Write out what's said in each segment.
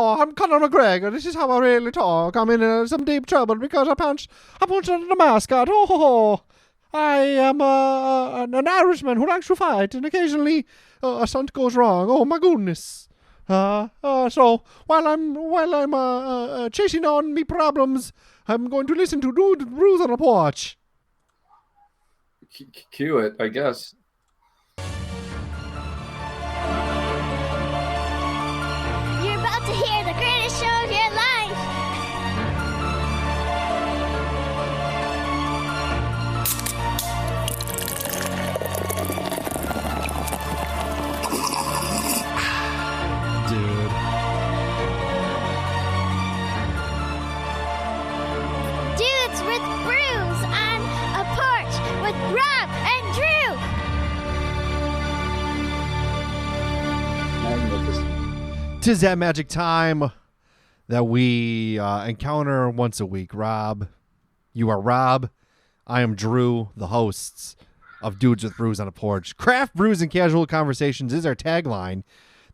"Oh, I'm Conor McGregor. This is how I really talk. I'm in some deep trouble because I punched the mascot. Oh, I am an Irishman who likes to fight, and occasionally a stunt goes wrong. Oh my goodness. So while I'm chasing on me problems, I'm going to listen to Brews on the Porch." Cue it, I guess. You're about to hear the greatest show of your life. Dude. Dudes with Brews on a porch with Rob and Drew. Magnificent. 'Tis that magic time that we encounter once a week. Rob, you are Rob. I am Drew, the hosts of Dudes with Brews on a Porch. Craft brews and casual conversations is our tagline.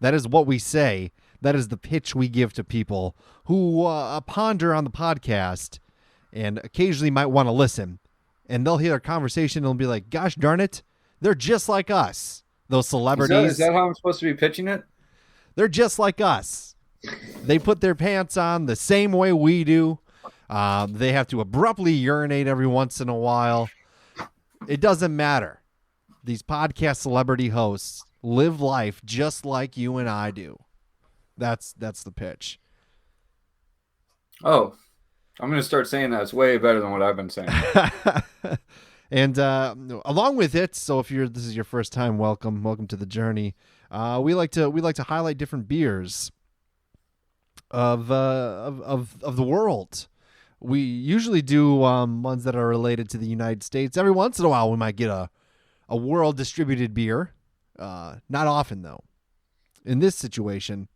That is what we say. That is the pitch we give to people who ponder on the podcast and occasionally might want to listen. And they'll hear our conversation and they'll be like, gosh darn it, they're just like us. Those celebrities. Is that how I'm supposed to be pitching it? They're just like us. They put their pants on the same way we do. They have to abruptly urinate every once in a while. It doesn't matter. These podcast celebrity hosts live life just like you and I do. That's the pitch. Oh, I'm going to start saying that. It's way better than what I've been saying. And along with it, so if this is your first time, welcome to the journey. We like to highlight different beers of the world. We usually do ones that are related to the United States. Every once in a while, we might get a world distributed beer. Not often though. In this situation,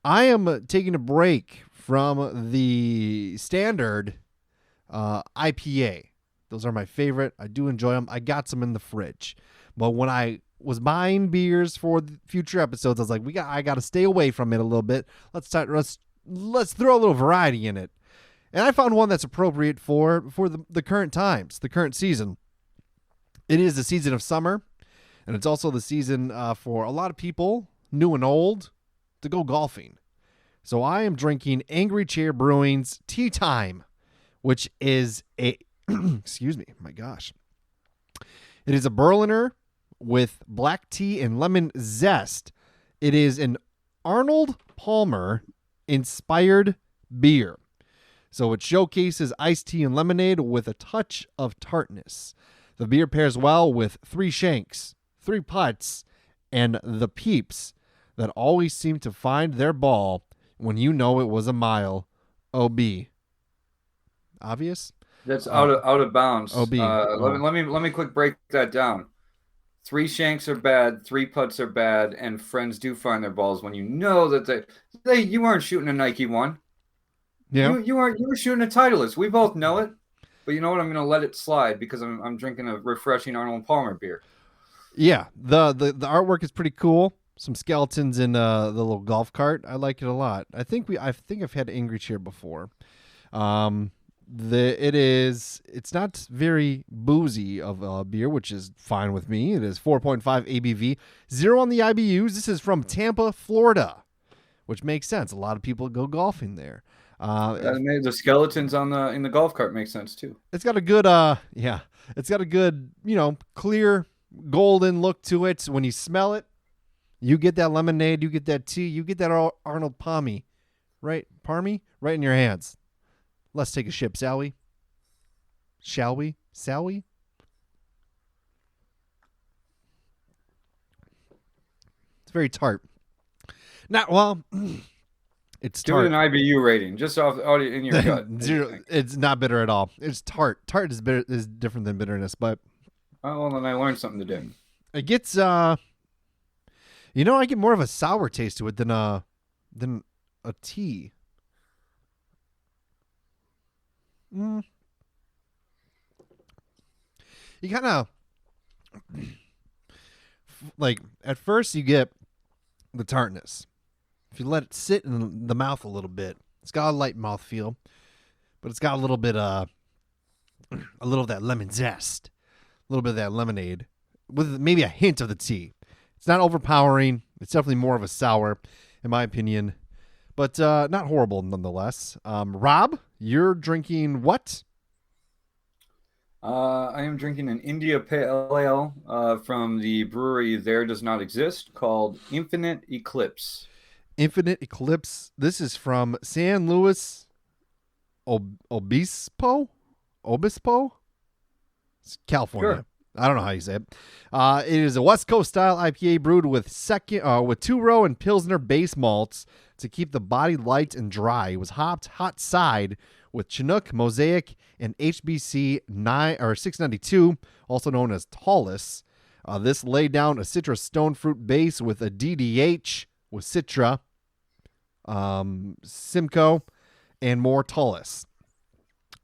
I am taking a break from the standard IPA. Those are my favorite. I do enjoy them. I got some in the fridge. But when I was buying beers for the future episodes, I was like, I got to stay away from it a little bit. Let's throw a little variety in it. And I found one that's appropriate for the current times, the current season. It is the season of summer, and it's also the season for a lot of people, new and old, to go golfing. So I am drinking Angry Chair Brewing's Tea Time, which is a excuse me, my gosh. It is a Berliner with black tea and lemon zest. It is an Arnold Palmer inspired beer. So it showcases iced tea and lemonade with a touch of tartness. The beer pairs well with 3 Shanks, 3 Putts, and the Peeps that always seem to find their ball when you know it was a mile. OB. Obvious? That's out of bounds. OB. Let me quick break that down. 3 Shanks are bad, 3 Putts are bad, and friends do find their balls when you know that you weren't shooting a Nike one. Yeah. You were shooting a Titleist. We both know it. But you know what? I'm going to let it slide because I'm drinking a refreshing Arnold Palmer beer. Yeah, the artwork is pretty cool. Some skeletons in the little golf cart. I like it a lot. I think I've had Angry Chair before. It's not very boozy of a beer, which is fine with me. It is 4.5 ABV, 0 on the IBUs. This is from Tampa, Florida, which makes sense. A lot of people go golfing there. The skeletons in the golf cart make sense too. It's got a good it's got a good, clear golden look to it. When you smell it, you get that lemonade, you get that tea, you get that Arnold Palmy, right? Palmy, right in your hands. Let's take a sip, shall we? Shall we? Shall we? It's very tart. Not well. It's tart. Do an IBU rating, just off in your gut. 0. It's not bitter at all. It's tart. Tart is different than bitterness, but oh, well, then I learned something today. it gets I get more of a sour taste to it than a tea. You kind of like at first you get the tartness. if you let it sit in the mouth a little bit, it's got a light mouthfeel, but it's got a little bit a little of that lemon zest, a little bit of that lemonade, with maybe a hint of the tea. It's not overpowering. It's definitely more of a sour, in my opinion, but not horrible nonetheless. Rob, you're drinking what? I am drinking an India Pale Ale from the brewery There Does Not Exist called Infinite Eclipse. Infinite Eclipse. This is from San Luis Obispo? It's California. Sure. I don't know how you say it. It is a West Coast style IPA brewed with two row and Pilsner base malts to keep the body light and dry. It was hopped hot side with Chinook, Mosaic, and HBC 692, also known as Tallus. This laid down a citrus stone fruit base with a DDH with Citra, Simcoe, and more Tallus.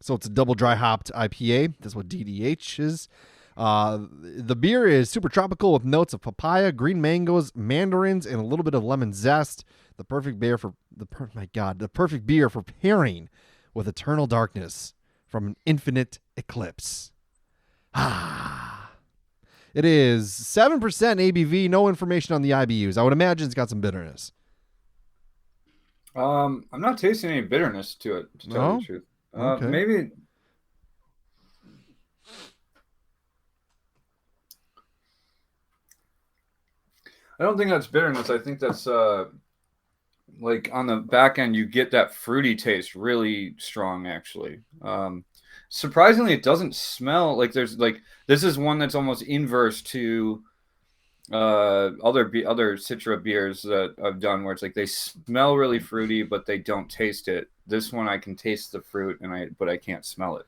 So it's a double dry hopped IPA. That's what DDH is. The beer is super tropical with notes of papaya, green mangoes, mandarins, and a little bit of lemon zest. The perfect beer for the perfect beer for pairing with eternal darkness from an infinite eclipse. It is 7% ABV. No information on the IBUs. I would imagine it's got some bitterness. I'm not tasting any bitterness to it, to tell you the truth. Okay. Maybe. I don't think that's bitterness. I think that's like on the back end, you get that fruity taste really strong, actually. Surprisingly, it doesn't smell like there's like this is one that's almost inverse to other Citra beers that I've done where it's like they smell really fruity, but they don't taste it. This one I can taste the fruit but I can't smell it.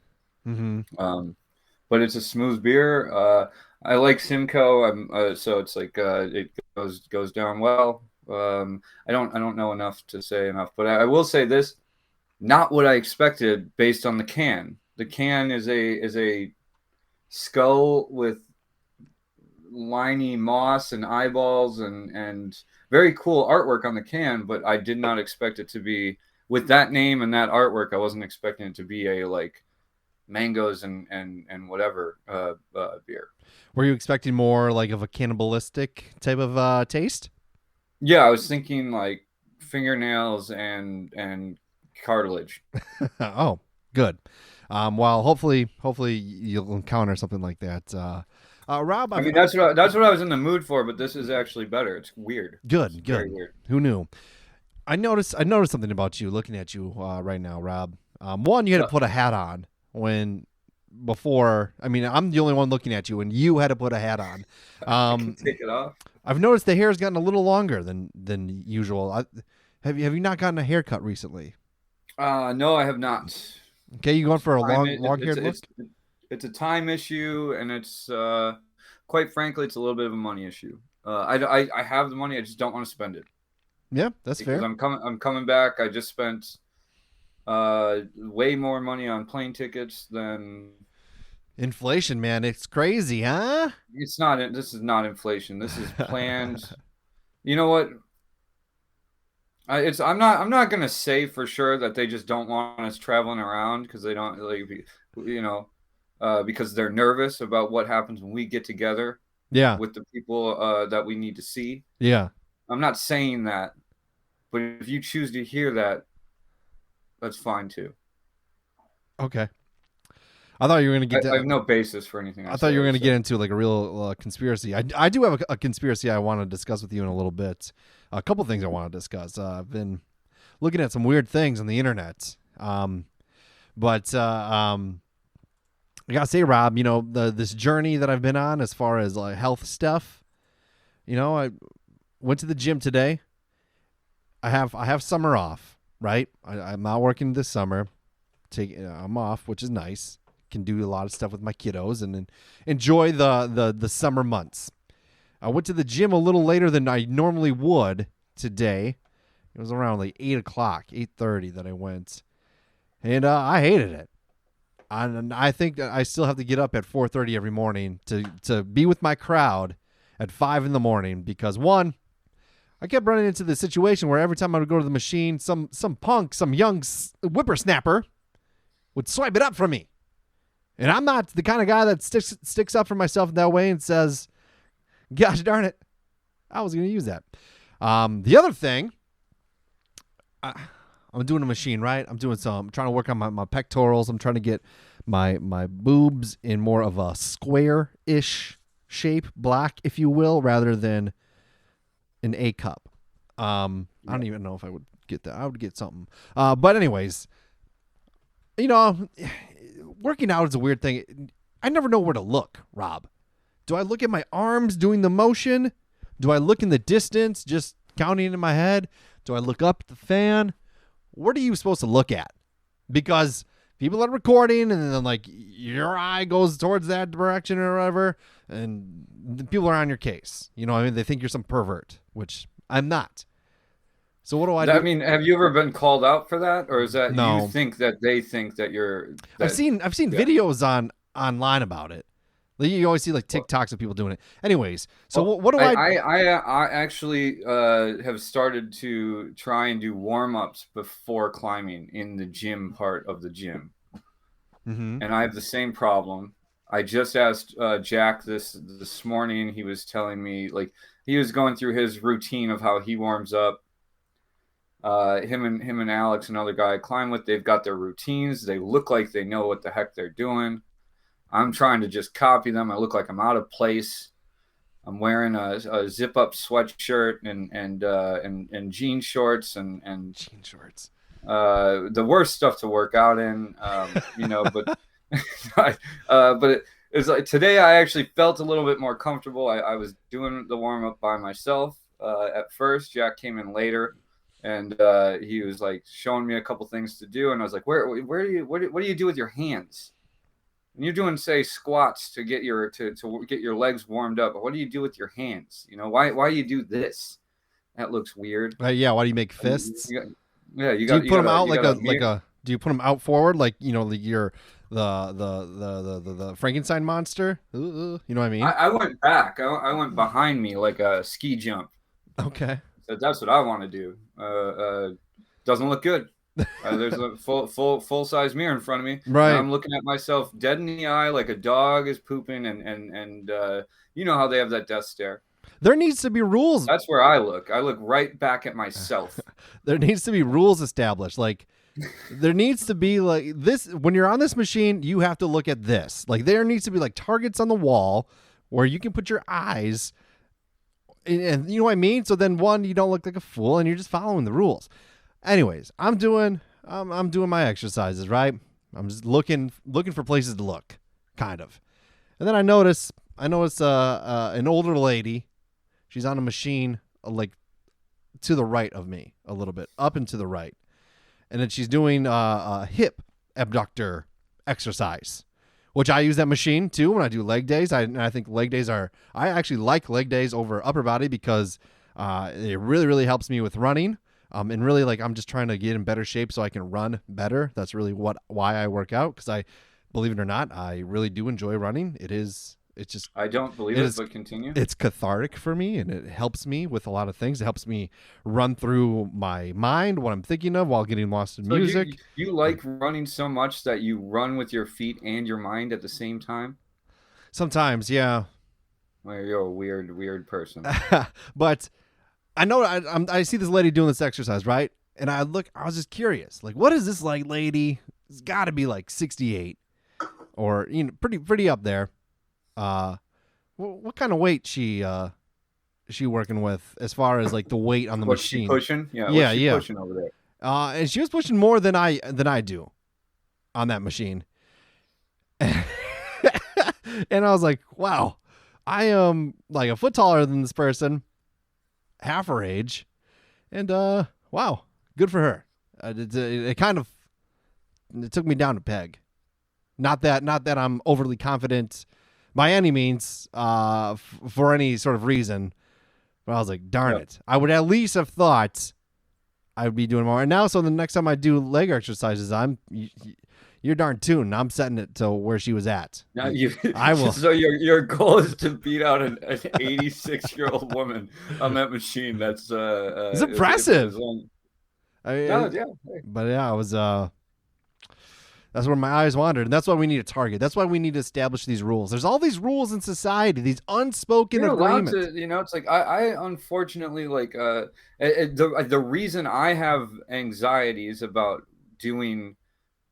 Mm-hmm. But it's a smooth beer. I like Simcoe, so it's like it goes down well. I don't know enough to say enough, but I will say this: not what I expected based on the can. The can is a skull with liney moss and eyeballs and very cool artwork on the can, but I did not expect it to be with that name and that artwork. I wasn't expecting it to be a like mangoes and whatever beer. Were you expecting more like of a cannibalistic type of taste? Yeah, I was thinking like fingernails and cartilage. Oh, good. Well, hopefully you'll encounter something like that. Rob, I mean, that's what I was in the mood for, but this is actually better. It's weird. Good, It's good. very weird. Who knew? I noticed something about you looking at you right now, Rob. One, you had to put a hat on before. I mean, I'm the only one looking at you, and you had to put a hat on. I can take it off. I've noticed the hair's gotten a little longer than usual. Have you not gotten a haircut recently? No, I have not. Okay, you going for a long-haired look? It's a time issue, and it's quite frankly, it's a little bit of a money issue. I have the money, I just don't want to spend it. Yeah, that's Because fair. I'm coming back. I just spent way more money on plane tickets than Inflation, man, it's crazy, huh? it's not. This is not inflation. This is planned. You know what? I'm not gonna say for sure that they just don't want us traveling around because they don't like because they're nervous about what happens when we get together Yeah, with the people that we need to see. yeah. I'm not saying that, but if you choose to hear that, that's fine too. Okay. I thought you were gonna get. I have no basis for anything. I thought you were gonna get into like a real conspiracy. I do have a conspiracy I want to discuss with you in a little bit. A couple things I want to discuss. I've been looking at some weird things on the internet. But I gotta say, Rob, this journey that I've been on as far as like health stuff. I went to the gym today. I have summer off, right? I'm not working this summer. I'm off, which is nice. Can do a lot of stuff with my kiddos and enjoy the summer months. I went to the gym a little later than I normally would today. It was around like 8:30 that I went, and I hated it. And I think that I still have to get up at 4:30 every morning to be with my crowd at 5 in the morning because one, I kept running into the situation where every time I would go to the machine, some punk, some young whippersnapper would swipe it up from me. And I'm not the kind of guy that sticks up for myself in that way and says, gosh darn it, I was going to use that. The other thing, I'm doing a machine, right? I'm trying to work on my pectorals. I'm trying to get my boobs in more of a square-ish shape, black, if you will, rather than an A cup. I don't even know if I would get that. I would get something. But anyways, working out is a weird thing. I never know where to look, Rob. Do I look at my arms doing the motion? Do I look in the distance, just counting in my head? Do I look up at the fan? What are you supposed to look at? Because people are recording and then like your eye goes towards that direction or whatever, and the people are on your case. You know what I mean? They think you're some pervert, which I'm not. So what do I do? I mean, have you ever been called out for that, or is that No. you think that they think that you're? I've seen videos online about it. You always see like TikToks of people doing it. Anyways, so what do I actually have started to try and do warm-ups before climbing in the gym part of the gym. Mm-hmm. And I have the same problem. I just asked Jack this morning. He was telling me, like, he was going through his routine of how he warms up. Him and Alex, another guy I climb with, they've got their routines. They look like they know what the heck they're doing. I'm trying to just copy them. I look like I'm out of place. I'm wearing a zip-up sweatshirt and jean shorts and jean shorts. The worst stuff to work out in, but but it's like today I actually felt a little bit more comfortable. I was doing the warm-up by myself at first. Jack came in later, and he was like showing me a couple things to do, and I was like, what do you do with your hands? And you're doing, say, squats to get your legs warmed up. But what do you do with your hands? Why do you do this? That looks weird. Yeah. Why do you make fists? You do you put them out do you put them out forward like you're the Frankenstein monster? You know what I mean? I went back. I went behind me like a ski jump. Okay. So that's what I want to do. Doesn't look good. There's a full size mirror in front of me. Right. And I'm looking at myself dead in the eye like a dog is pooping, and you know how they have that death stare. There needs to be rules. That's where I look. I look right back at myself. There needs to be rules established. Like there needs to be like this when you're on this machine, you have to look at this. Like there needs to be like targets on the wall where you can put your eyes and you know what I mean? So then you don't look like a fool and you're just following the rules. Anyways, I'm doing my exercises, right? I'm just looking for places to look, kind of. And then I notice an older lady. She's on a machine like to the right of me, a little bit up and to the right. And then she's doing a hip abductor exercise, which I use that machine too when I do leg days. I think leg days I actually like leg days over upper body because it really, really helps me with running. And really, like, I'm just trying to get in better shape so I can run better. That's really why I work out, because believe it or not, I really do enjoy running. It's just... I don't believe it, but continue. It's cathartic for me, and it helps me with a lot of things. It helps me run through my mind, what I'm thinking of, while getting lost in music. You like running so much that you run with your feet and your mind at the same time? Sometimes, yeah. Well, you're a weird person. But... I know I see this lady doing this exercise, right? And I was just curious. Like, what is this like lady? It's got to be like 68 or, pretty up there. What kind of weight she working with as far as like the weight on the machine? She pushing? Yeah. Yeah. What's she pushing over there? And she was pushing more than I do on that machine. And I was like, wow, I am like a foot taller than this person. Half her age, and wow, good for her. It took me down a peg. Not that I'm overly confident by any means for any sort of reason, but I was like, darn it, I would at least have thought I would be doing more. And now, so the next time I do leg exercises, I'm you're darn tune. I'm setting it to where she was at. Now you, I will. So your goal is to beat out an 86-year-old woman on that machine. That's It's impressive. No, yeah. But yeah, it was that's where my eyes wandered, and that's why we need a target. That's why we need to establish these rules. There's all these rules in society, these unspoken You're allowed agreements. to, it's like I unfortunately like the reason I have anxieties about doing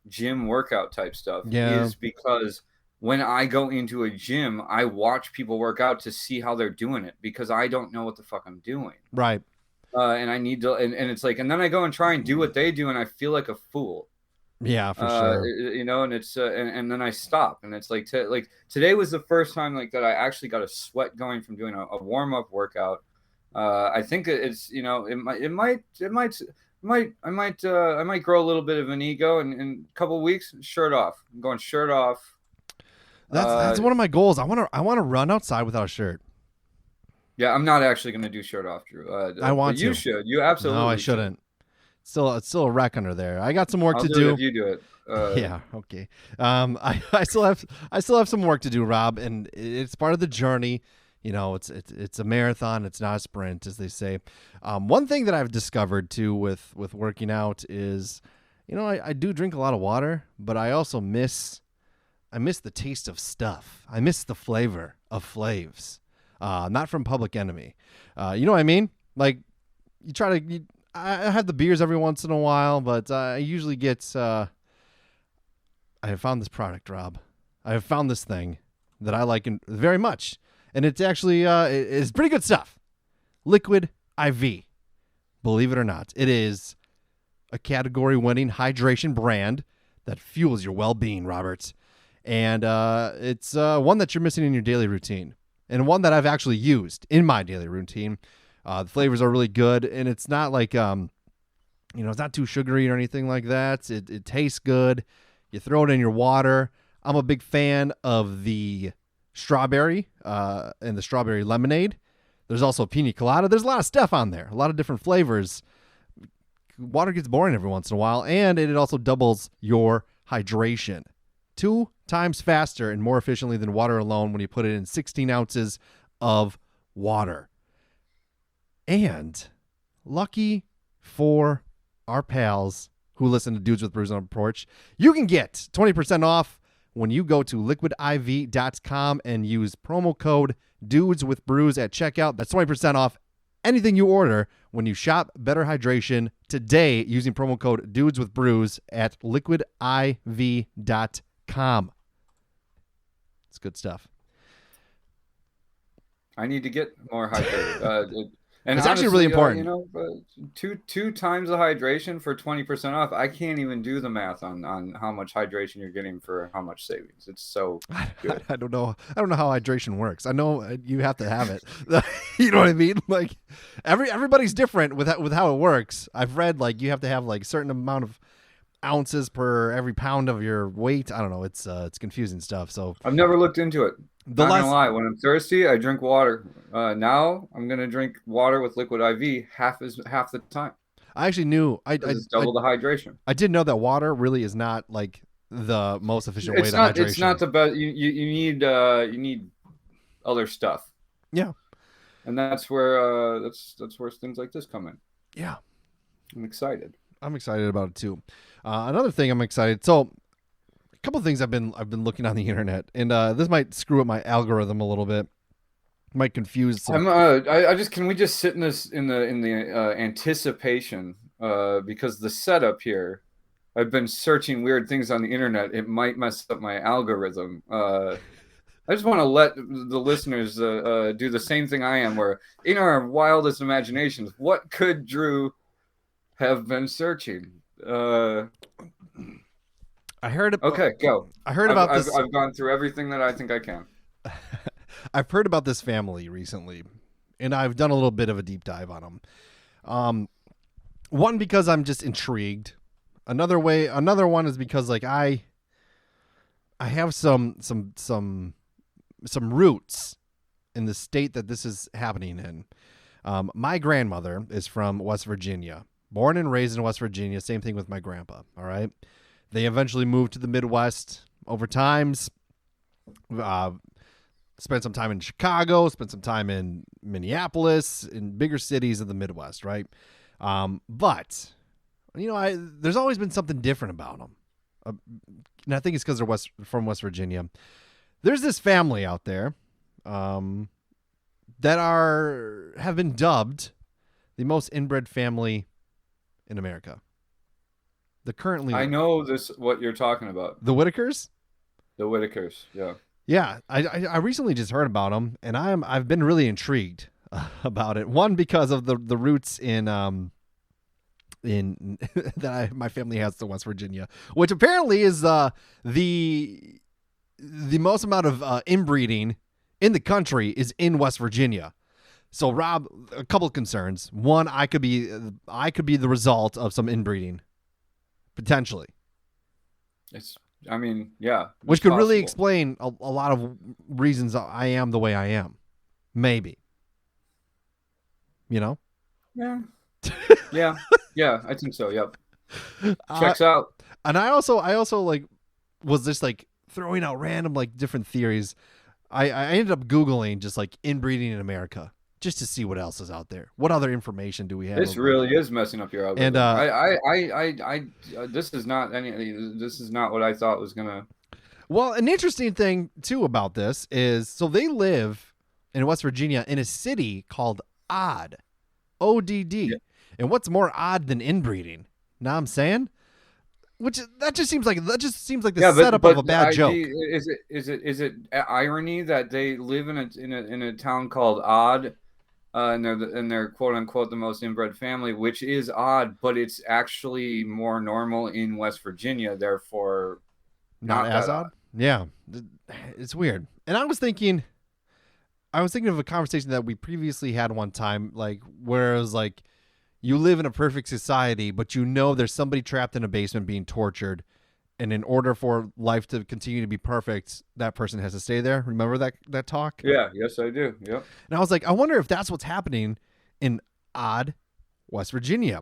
gym workout type stuff is because when I go into a gym, I watch people work out to see how they're doing it because I don't know what the fuck I'm doing. Right. And I need to, and it's like, and then I go and try and do what they do, and I feel like a fool. Yeah, for sure. And it's and then I stop, and it's like today was the first time like that I actually got a sweat going from doing a warm up workout. I think it's I might grow a little bit of an ego in a couple of weeks. Shirt off. I'm going shirt off. That's one of my goals. I want to run outside without a shirt. Yeah, I'm not actually going to do shirt off, Drew. I want to. You should. You absolutely. No, I shouldn't. It's still a wreck under there. I got some work to do. do. If you do it. Yeah. Okay. I still have some work to do, Rob, and it's part of the journey. It's a marathon. It's not a sprint, as they say. One thing that I've discovered too with working out is, I do drink a lot of water, but I also miss the taste of stuff. I miss the flavor of flavs. Not from Public Enemy. You know what I mean? Like, I have the beers every once in a while, but I usually get. I have found this product, Rob. I have found this thing that I like very much, and it's actually it's pretty good stuff. Liquid IV. Believe it or not, it is a category-winning hydration brand that fuels your well-being, Robert. And it's one that you're missing in your daily routine, and one that I've actually used in my daily routine. The flavors are really good, and it's not like it's not too sugary or anything like that. It tastes good. You throw it in your water. I'm a big fan of the strawberry and the strawberry lemonade. There's also pina colada. There's a lot of stuff on there, a lot of different flavors. Water gets boring every once in a while, and it also doubles your hydration 2 times faster and more efficiently than water alone when you put it in 16 ounces of water. And lucky for our pals who listen to Dudes with Brews on the Porch, you can get 20% off when you go to liquidiv.com and use promo code Dudes with Brews at checkout. That's 20% off anything you order when you shop Better Hydration today using promo code Dudes with Brews at liquidiv.com. It's good stuff. I need to get more hydrated. And it's honestly, actually really important. Two times the hydration for 20% off. I can't even do the math on how much hydration you're getting for how much savings. It's so good. I don't know how hydration works. I know you have to have it. You know what I mean? Like everybody's different with how it works. I've read like you have to have like a certain amount of ounces per every pound of your weight. I don't know. It's confusing stuff. So I've never looked into it. Not gonna lie. When I'm thirsty, I drink water. Now I'm gonna drink water with liquid IV half the time. I actually knew it's double the hydration. I did know that water really is not like the most efficient way to hydration. It's not the best. You need other stuff. Yeah, and that's where that's where things like this come in. Yeah, I'm excited. I'm excited about it too. Another thing I'm excited. So, a couple of things I've been looking on the internet, and this might screw up my algorithm a little bit. Might confuse. Can we just sit in the anticipation because the setup here. I've been searching weird things on the internet. It might mess up my algorithm. I just want to let the listeners do the same thing I am, where in our wildest imaginations, what could Drew have been searching? I heard. Okay, go. I heard about this. I've gone through everything that I think I can. I've heard about this family recently, and I've done a little bit of a deep dive on them. One, because I'm just intrigued. Another one is because like I have some roots in the state that this is happening in. My grandmother is from West Virginia, born and raised in West Virginia. Same thing with my grandpa. All right. They eventually moved to the Midwest over times. Spent some time in Chicago, spent some time in Minneapolis, in bigger cities of the Midwest, right? But there's always been something different about them, and I think it's because they're from West Virginia. There's this family out there that have been dubbed the most inbred family in America. I know what you're talking about. The Whitakers. The Whitakers, yeah. Yeah, I recently just heard about them, and I've been really intrigued about it. One, because of the roots in my family has to West Virginia, which apparently is the most amount of inbreeding in the country is in West Virginia. So, Rob, a couple of concerns. One, I could be the result of some inbreeding, potentially. Yeah. Which could really explain a lot of reasons I am the way I am. Maybe. Yeah. Yeah, I think so. Yep. Checks out. And I also was just throwing out random different theories. I ended up Googling just inbreeding in America, just to see what else is out there. What other information do we have? This really is messing up your algorithm. And this is not what I thought was gonna. Well, an interesting thing too about this is, so they live in West Virginia in a city called Odd, ODD. Yeah. And what's more odd than inbreeding? Know what I'm saying? That just seems like the setup of a bad joke. Is it irony that they live in a town called Odd? And they're quote unquote the most inbred family, which is odd, but it's actually more normal in West Virginia, therefore not as odd. Yeah, it's weird. And I was thinking of a conversation that we previously had one time, where it was you live in a perfect society, but there's somebody trapped in a basement being tortured. And in order for life to continue to be perfect, that person has to stay there. Remember that talk? Yeah. Yes, I do. Yep. And I was like, I wonder if that's what's happening in Odd, West Virginia.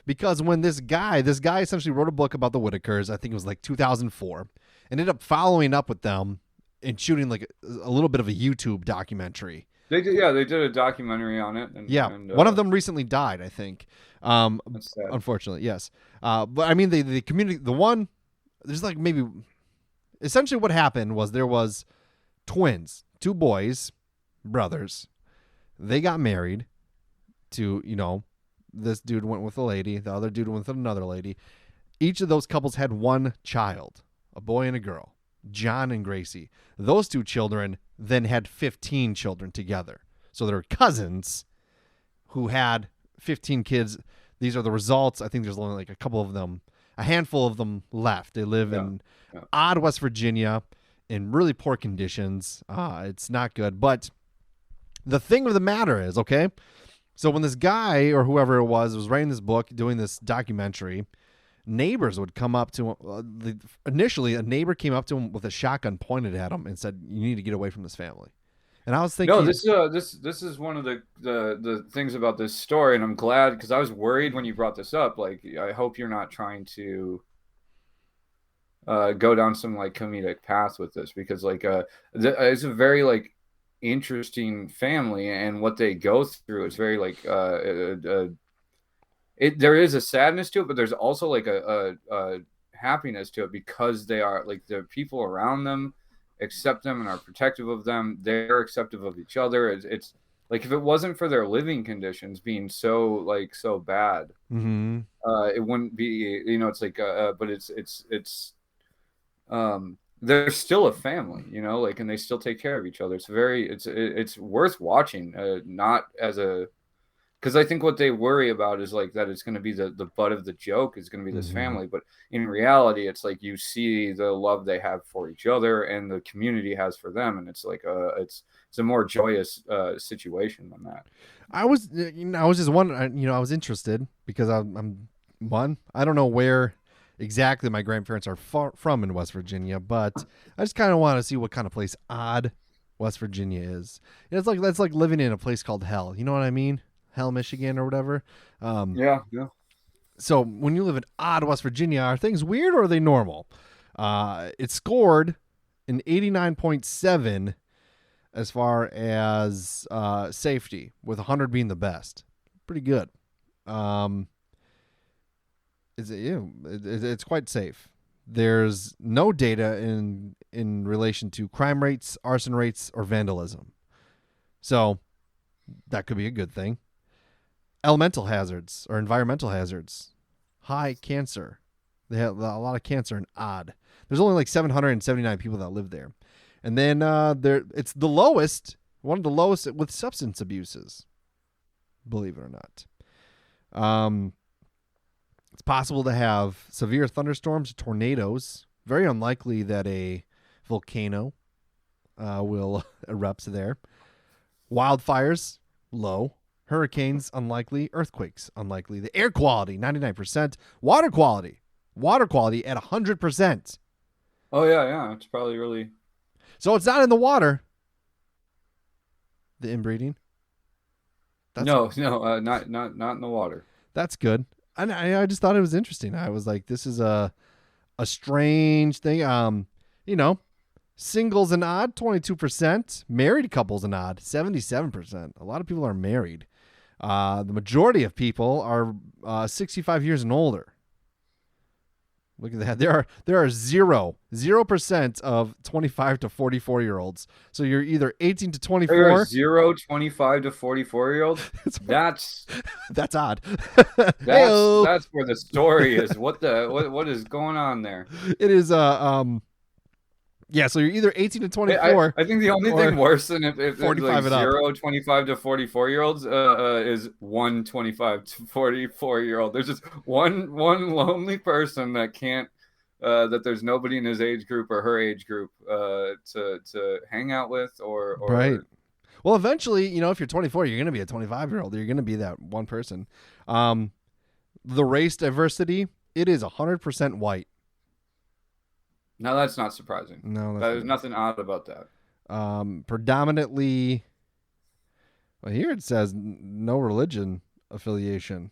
Because when this guy essentially wrote a book about the Whitakers, I think it was 2004, ended up following up with them and shooting a little bit of a YouTube documentary. They did a documentary on it. And one of them recently died, I think. That's sad. Unfortunately, yes. But I mean, the community, the one. There's maybe essentially what happened was there was twins, two boys, brothers. They got married to, this dude went with a lady. The other dude went with another lady. Each of those couples had one child, a boy and a girl, John and Gracie. Those two children then had 15 children together. So they're cousins who had 15 kids. These are the results. I think there's only a handful of them left. They live in Odd, West Virginia, in really poor conditions. It's not good. But the thing of the matter is, okay, so when this guy or whoever it was writing this book, doing this documentary, neighbors would come up to him. Initially, a neighbor came up to him with a shotgun pointed at him and said, "You need to get away from this family." And I was thinking, no, this is one of the things about this story, and I'm glad, because I was worried when you brought this up. I hope you're not trying to go down some comedic path with this, because it's a very interesting family, and what they go through. It's very there is a sadness to it, but there's also a happiness to it, because they are the people around them accept them and are protective of them. They're acceptive of each other. It's if it wasn't for their living conditions being so bad, mm-hmm. It wouldn't be, but it's they're still a family, and they still take care of each other. It's worth watching, not as a, because I think what they worry about is that it's going to be the butt of the joke is going to be this mm-hmm. family. But in reality, it's you see the love they have for each other and the community has for them. And it's it's a more joyous situation than that. I was just wondering, I was interested because I'm I don't know where exactly my grandparents are from in West Virginia, but I just kind of want to see what kind of place Odd, West Virginia is. It's that's living in a place called Hell. You know what I mean? Hell, Michigan, or whatever. Yeah. So when you live in odd West Virginia, are things weird or are they normal? It scored an 89.7 as far as safety, with 100 being the best. Pretty good. It's quite safe. There's no data in relation to crime rates, arson rates, or vandalism. So that could be a good thing. Elemental hazards or environmental hazards. High cancer. They have a lot of cancer in Odd. There's only like 779 people that live there. And then it's the lowest, one of the lowest with substance abuses. Believe it or not. It's possible to have severe thunderstorms, tornadoes. Very unlikely that a volcano will erupt there. Wildfires, low. Hurricanes, unlikely. Earthquakes, unlikely. The air quality, 99%. Water quality at 100%. Oh yeah. It's probably really. So it's not in the water. The inbreeding. No, not in the water. That's good. And I just thought it was interesting. I was like, this is a strange thing. Singles and odd, 22%. Married couples and odd, 77%. A lot of people are married. The majority of people are 65 years and older. Look at that. There are 0% of 25 to 44-year-olds. So you're either 18 to 24. There are 25 to 44-year-olds. That's odd. That's where the story is. What is going on there? It is so you're either 18 to 24. I think the only thing worse than if 45 like 25 to 44-year-olds is 25 to 44-year-old. There's just one lonely person that can't that there's nobody in his age group or her age group to hang out with or right. Well, eventually, if you're 24, you're going to be a 25-year-old. You're going to be that one person. The race diversity, it is 100% white. No, that's not surprising. No, there's nothing odd about that. Predominantly, well, here it says no religion affiliation.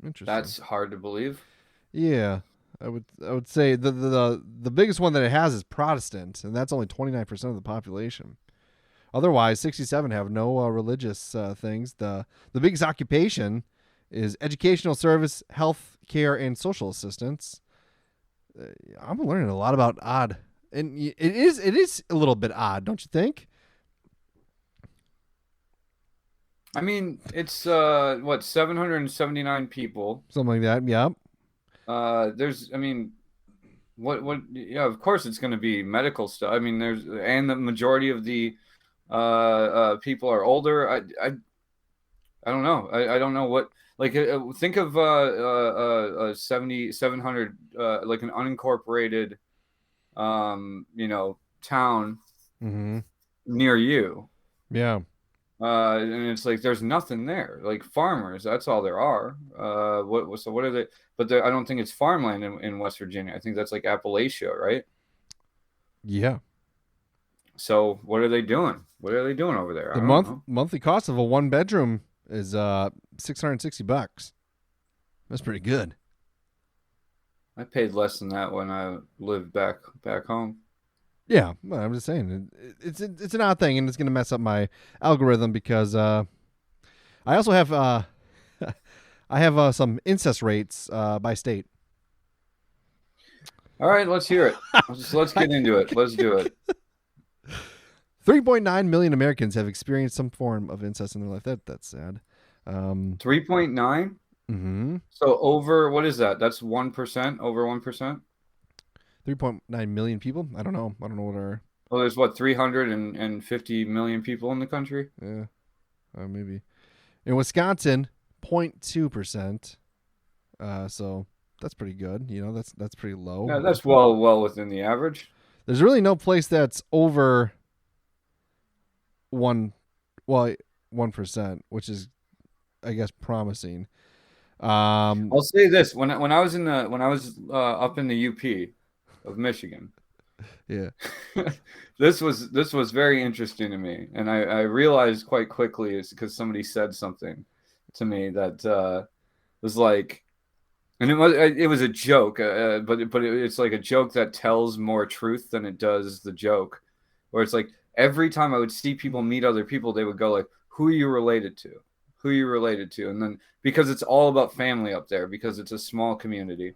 Interesting. That's hard to believe. Yeah, I would say the biggest one that it has is Protestant, and that's only 29% of the population. Otherwise, 67 have no religious things. The biggest occupation is educational service, health care, and social assistance. I'm learning a lot about odd, and it is a little bit odd, don't you think? I mean, it's 779 people, Something like that. Yeah. Yeah, of course it's going to be medical stuff. I mean, and the majority of the people are older. I don't know. I don't know what. Like, think of 700 like an unincorporated, town near you. Yeah. And it's like there's nothing there. Like farmers, that's all there are. So what are they? But I don't think it's farmland in West Virginia. I think that's like Appalachia, right? Yeah. So what are they doing? What are they doing over there? The monthly cost of a one bedroom is $660. That's pretty good. I paid less than that when I lived back home. Yeah, well, I'm just saying it's an odd thing, and it's going to mess up my algorithm because I also have I have some incest rates by state. All right, let's hear it. Let's get into it. Let's do it. 3.9 million Americans have experienced some form of incest in their life. That's sad. 3.9? Mm-hmm. So over, what is that? That's 1%? Over 1%? 3.9 million people? I don't know. What our... Well, there's 350 million people in the country? Yeah, maybe. In Wisconsin, 0.2%. So that's pretty good. That's pretty low. Yeah, that's well within the average. There's really no place that's over 1%, which is, I guess, promising. I'll say this: when I was up in the UP of Michigan, yeah, this was very interesting to me, and I realized quite quickly it's because somebody said something to me that was like, And it was a joke, but it's like a joke that tells more truth than it does the joke. Where it's like every time I would see people meet other people, they would go like, "Who are you related to? Who are you related to?" And then because it's all about family up there, because it's a small community.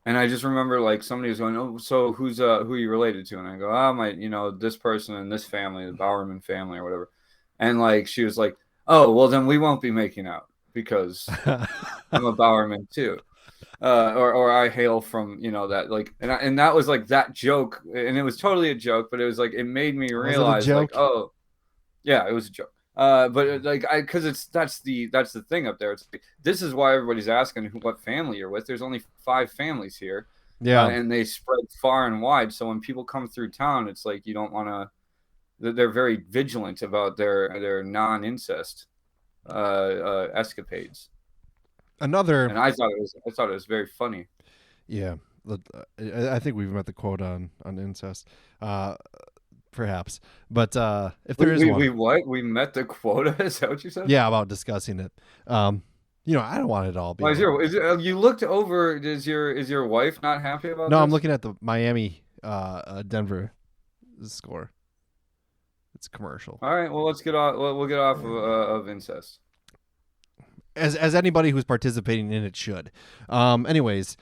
And I just remember like somebody was going, "Oh, so who are you related to?" And I go, "Oh, this person and this family, the Bowerman family or whatever." And like she was like, "Oh, well then we won't be making out because I'm a Bowerman too." Or I hail from that like and that was like that joke, and it was totally a joke, but it was like it made me Was it a realize like, joke? oh yeah, it was a joke. But like because that's the thing up there. It's like, this is why everybody's asking what family you're with. There's only 5 families here, Yeah. and they spread far and wide. So when people come through town, it's like you don't want to. They're very vigilant about their non-incest escapades. Another. And I thought it was very funny. Yeah. I think we've met the quote on incest. Perhaps. But if there is one. We what? We met the quota? Is that what you said? Yeah, about discussing it. I don't want it all. Well, you looked over? Is your wife not happy about No, this? I'm looking at the Miami Denver score. It's a commercial. All right, well let's get off. We'll get off of incest. As anybody who's participating in it should. Anyways.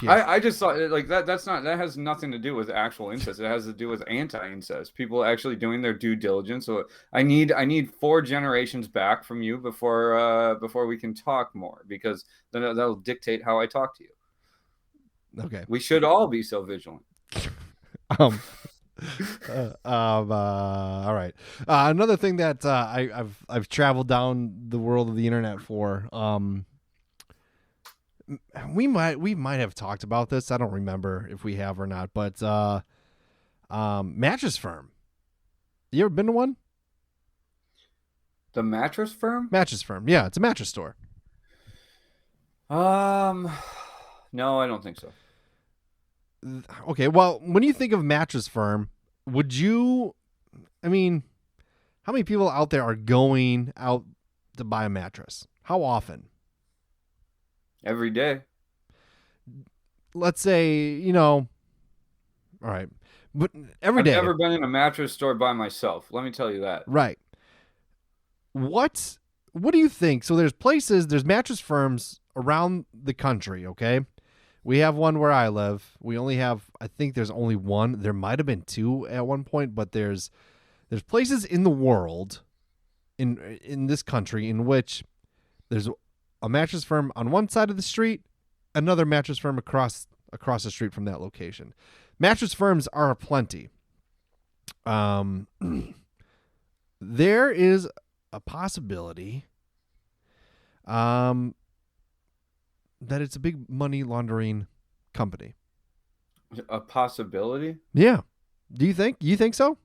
Yeah. I just thought like that has nothing to do with actual incest. It has to do with anti-incest. People actually doing their due diligence. So I need 4 generations back from you before we can talk more, because then that'll dictate how I talk to you. Okay. We should all be so vigilant. All right. Another thing that I've traveled down the world of the internet for. We might have talked about this. I don't remember if we have or not. But Mattress Firm. You ever been to one? The Mattress Firm? Mattress Firm. Yeah, it's a mattress store. No, I don't think so. Okay, well, when you think of Mattress Firm, would you? I mean, how many people out there are going out to buy a mattress? How often? Every day. Let's say, all right, but every day. I've never been in a mattress store by myself. Let me tell you that. Right. What do you think? So there's Mattress Firms around the country, okay? We have one where I live. We only have, I think there's only one. There might have been 2 at one point, but there's places in the world, in this country, in which there's a Mattress Firm on one side of the street, another Mattress Firm across the street from that location. Mattress Firms are aplenty. There is a possibility that it's a big money laundering company. A possibility? Yeah. Do you think? You think so?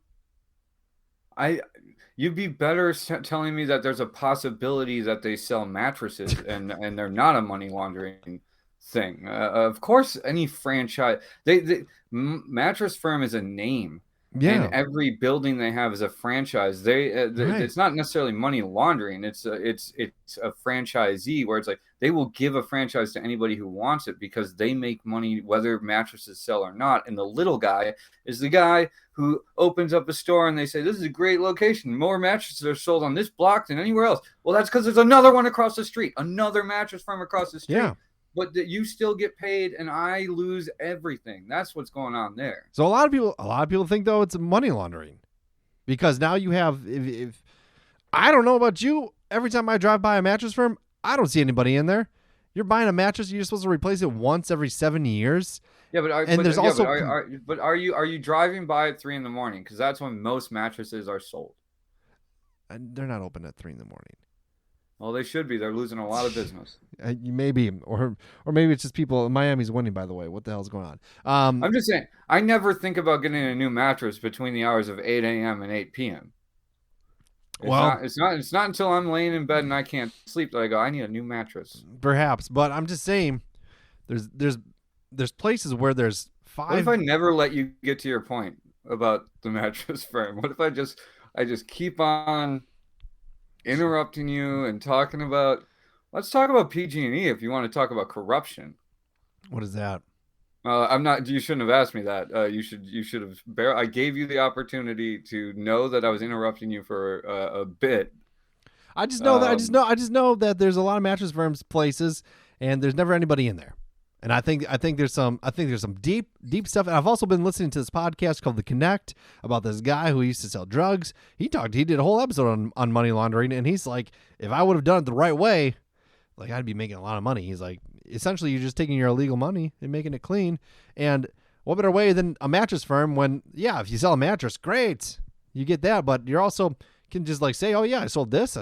You'd be better telling me that there's a possibility that they sell mattresses and they're not a money laundering thing. Of course, any franchise, Mattress Firm is a name. Yeah. And every building they have is a franchise. Right. It's not necessarily money laundering. It's a franchisee where it's like they will give a franchise to anybody who wants it because they make money whether mattresses sell or not. And the little guy is the guy who opens up a store and they say, this is a great location. More mattresses are sold on this block than anywhere else. Well, that's because there's another one across the street, another Mattress Firm across the street. Yeah. But that you still get paid and I lose everything. That's what's going on there. So a lot of people think though it's money laundering, because now you have, if I don't know about you, every time I drive by a Mattress Firm, I don't see anybody in there. You're buying a mattress, you're supposed to replace it once every 7 years. Yeah, but are you driving by at 3 a.m? Because that's when most mattresses are sold. And they're not open at 3 a.m. Well, they should be. They're losing a lot of business. Maybe, or maybe it's just people. Miami's winning, by the way. What the hell's going on? I'm just saying. I never think about getting a new mattress between the hours of 8 a.m. and 8 p.m. It's not until I'm laying in bed and I can't sleep that I go, I need a new mattress. Perhaps, but I'm just saying, there's places where there's 5. What if I never let you get to your point about the Mattress Firm? What if I just keep on interrupting you and talking about Let's talk about PG&E if you want to talk about corruption. What is that? I'm not. You shouldn't have asked me that. You should have. I gave you the opportunity to know that I was interrupting you for a bit. I just know that there's a lot of mattress firms places, and there's never anybody in there. And I think there's some deep stuff. And I've also been listening to this podcast called The Connect about this guy who used to sell drugs. He did a whole episode on money laundering, and he's like, if I would have done it the right way, like I'd be making a lot of money. He's like, essentially you're just taking your illegal money and making it clean. And what better way than a mattress firm when, yeah, if you sell a mattress, great, you get that, but you're also can just like say, oh yeah, I sold this.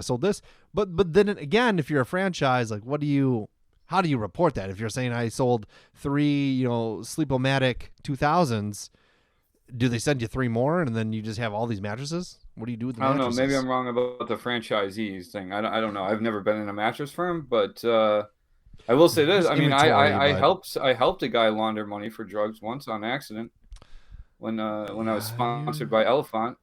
But then again, if you're a franchise, like how do you report that? If you're saying I sold 3, Sleepomatic 2000s, do they send you 3 more and then you just have all these mattresses? What do you do with the mattresses? I don't know. Maybe I'm wrong about the franchisees thing. I don't know. I've never been in a mattress firm, but I will say this. I mean, I helped a guy launder money for drugs once on accident when I was sponsored by Elephant.